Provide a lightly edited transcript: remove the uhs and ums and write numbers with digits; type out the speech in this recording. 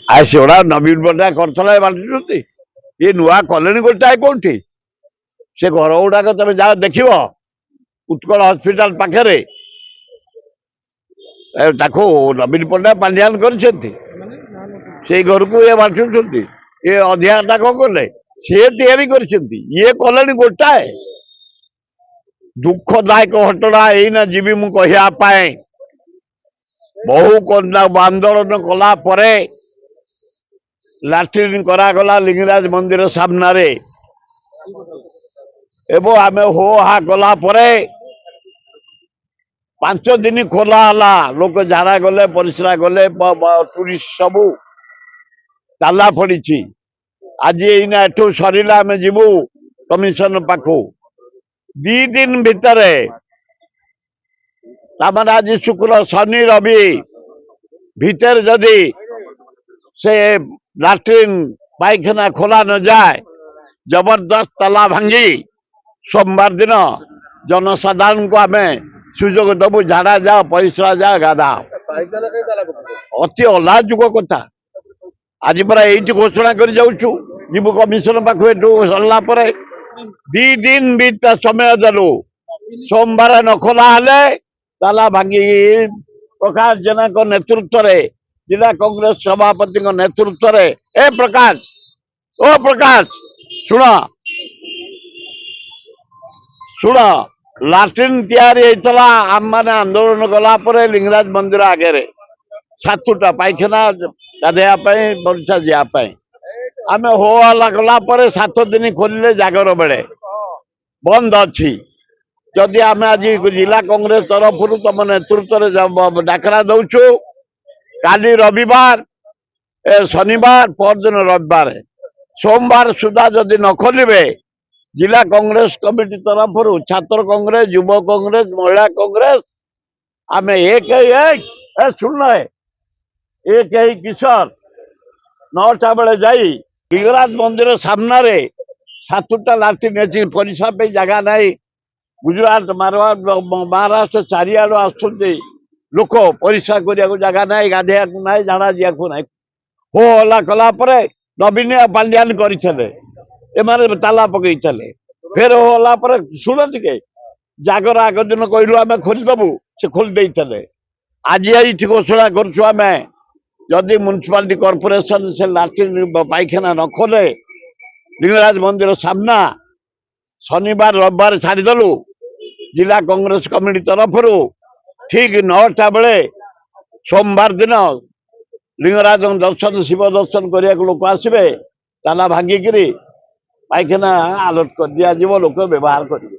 ସେଗୁଡା ନବୀନ ପଟ୍ଟନାୟକ କରିଥିଲା ବାଣ୍ଟୁଛନ୍ତି। ଇଏ ନୂଆ କଲେଣି ଗୋଟାଏ କୋଉଠି? ସେ ଘର ଗୁଡାକ ତମେ ଯାଅ ଦେଖିବ, ଉତ୍କଳ ହସ୍ପିଟାଲ ପାଖରେ ତାକୁ ନବୀନ ପଟ୍ଟନାୟକ ପାଣ୍ଡିଆନ କରିଛନ୍ତି। ସେଇ ଘରକୁ ଇଏ ବାଣ୍ଟୁଛନ୍ତି। ଇଏ ଅଧିକାରଟା କଣ କଲେ? ସିଏ ତିଆରି କରିଛନ୍ତି, ଇଏ କଲେଣି ଗୋଟାଏ। ଦୁଃଖଦାୟକ ଘଟଣା ଏଇନା ଯିବି ମୁଁ କହିବା ପାଇଁ। ବହୁ ଆନ୍ଦୋଳନ କଲା ପରେ ଲାଟ୍ରିନ୍ କରାଗଲା ଲିଙ୍ଗରାଜ ମନ୍ଦିର ସାମ୍ନାରେ ଏବଂ ଆମେ ହୋ ହା କଲା ପରେ 5 ଦିନ ଖୋଲା ହେଲା। ଲୋକ ଝାଡା ଗଲେ, ପରିସ୍ରା ଗଲେ, ଟୁରିଷ୍ଟ ସବୁ ତାଲା ପଡିଛି। ଆଜି ଏଇନା ଏଠୁ ସରିଲା, ଆମେ ଯିବୁ କମିଶନ ପାଖକୁ। 2 ଦିନ ଭିତରେ, ତାମାନେ ଆଜି ଶୁକ୍ର, ଶନି, ରବି ଭିତରେ ଯଦି ସେ ଲାଟ୍ରିନ୍ ପାଇଖାନା ଖୋଲା ନ ଯାଏ, ଜବରଦସ୍ତ ତାଲା ଭାଙ୍ଗି ସୋମବାର ଦିନ ଜନସାଧାରଣଙ୍କୁ ଆମେ ସୁଯୋଗ ଦବୁ, ଝାଡା ଯାଅ, ପରିସ୍ରା ଯାଅ, ଗାଧାଅ। ଅତି ଅଲାଯୁକ କଥା। ଆଜି ପରା ଏଇଠି ଘୋଷଣା କରି ଯାଉଛୁ, ଯିବୁ କମିଶନ ପାଖକୁ। ଏଠୁ ସରିଲା ପରେ 2 ଦିନ ଭିତରେ ସମୟ ଦେଲୁ। ସୋମବାର ନ ଖୋଲା ହେଲେ ତାଲା ଭାଙ୍ଗିକି ପ୍ରକାଶ ଜେନାଙ୍କ ନେତୃତ୍ୱରେ, ଜିଲ୍ଲା କଂଗ୍ରେସ ସଭାପତିଙ୍କ ନେତୃତ୍ୱରେ, ଏ ପ୍ରକାଶ, ଓ ପ୍ରକାଶ ଶୁଣ ଶୁଣ, ଲାଟ୍ରିନ୍ ତିଆରି ହେଇଥିଲା ଆମମାନେ ଆନ୍ଦୋଳନ କଲା ପରେ ଲିଙ୍ଗରାଜ ମନ୍ଦିର ଆଗରେ 7ଟା ପାଇଖାନା ଗାଧେଇବା ପାଇଁ, ପରିସ୍ରା ଯିବା ପାଇଁ। ଆମେ ହୋ ହଲ୍ଲା କଲା ପରେ 7 ଦିନ ଖୋଲିଲେ ଜାଗର ବେଳେ ବନ୍ଦ ଅଛି। ଯଦି ଆମେ ଆଜି ଜିଲ୍ଲା କଂଗ୍ରେସ ତରଫରୁ ତମ ନେତୃତ୍ୱରେ ଡାକରା ଦଉଛୁ, କାଲି ରବିବାର, ଶନିବାର, ପରଦିନ ରବିବାର, ସୋମବାର ସୁଦ୍ଧା ଯଦି ନ ଖୋଲିବେ, ଜିଲ୍ଲା କଂଗ୍ରେସ କମିଟି ତରଫରୁ ଛାତ୍ର କଂଗ୍ରେସ, ଯୁବ କଂଗ୍ରେସ, ମହିଳା କଂଗ୍ରେସ ଆମେ ଶୁଣ, କିଶୋର 9ଟା ବେଳେ ଯାଇ ଲିଙ୍ଗରାଜ ମନ୍ଦିର ସାମ୍ନାରେ 7ଟା ଲାଟ୍ରିନ୍ ଅଛି, ପରିସ୍ରା ପାଇଁ ଜାଗା ନାହିଁ। ଗୁଜୁରାଟ, ମହାରାଷ୍ଟ୍ର ଚାରିଆଡୁ ଆସୁଛନ୍ତି ଲୋକ, ପରିସ୍ରା କରିବାକୁ ଜାଗା ନାହିଁ, ଗାଧେଇବାକୁ ନାହିଁ, ଝାଡା ଯିବାକୁ ନାହିଁ। ହୋ ହଲ୍ଲା କଲା ପରେ ନବୀନ ପାଣ୍ଡିଆନ କରିଥିଲେ, ଏମାନେ ତାଲା ପକେଇଥିଲେ। ଫେର ହୋ ହଲ୍ଲା ପରେ ଶୁଣ ଟିକେ, ଜାଗର ଆଗ ଦିନ କହିଲୁ ଆମେ ଖୋଲିଦବୁ, ସେ ଖୋଲି ଦେଇଥିଲେ। ଆଜି ଏଇଠି ଘୋଷଣା କରୁଛୁ ଆମେ, ଯଦି ମ୍ୟୁନିସିପାଲିଟି କର୍ପୋରେସନ ସେ ଲାଟ୍ରିନ୍ ପାଇଖାନା ନ ଖୋଲେ, ଲିଙ୍ଗରାଜ ମନ୍ଦିର ସାମ୍ନା ଶନିବାର ରବିବାର ଛାଡ଼ିଦେଲୁ। ଜିଲ୍ଲା କଂଗ୍ରେସ କମିଟି ତରଫରୁ ଠିକ 9ଟା ବେଳେ ସୋମବାର ଦିନ ଲିଙ୍ଗରାଜଙ୍କ ଦର୍ଶନ, ଶିବ ଦର୍ଶନ କରିବାକୁ ଲୋକ ଆସିବେ। ତାଲା ଭାଙ୍ଗିକିରି ପାଇଖାନା ଆଲର୍ଟ କରିଦିଆଯିବ, ଲୋକ ବ୍ୟବହାର କରିବେ।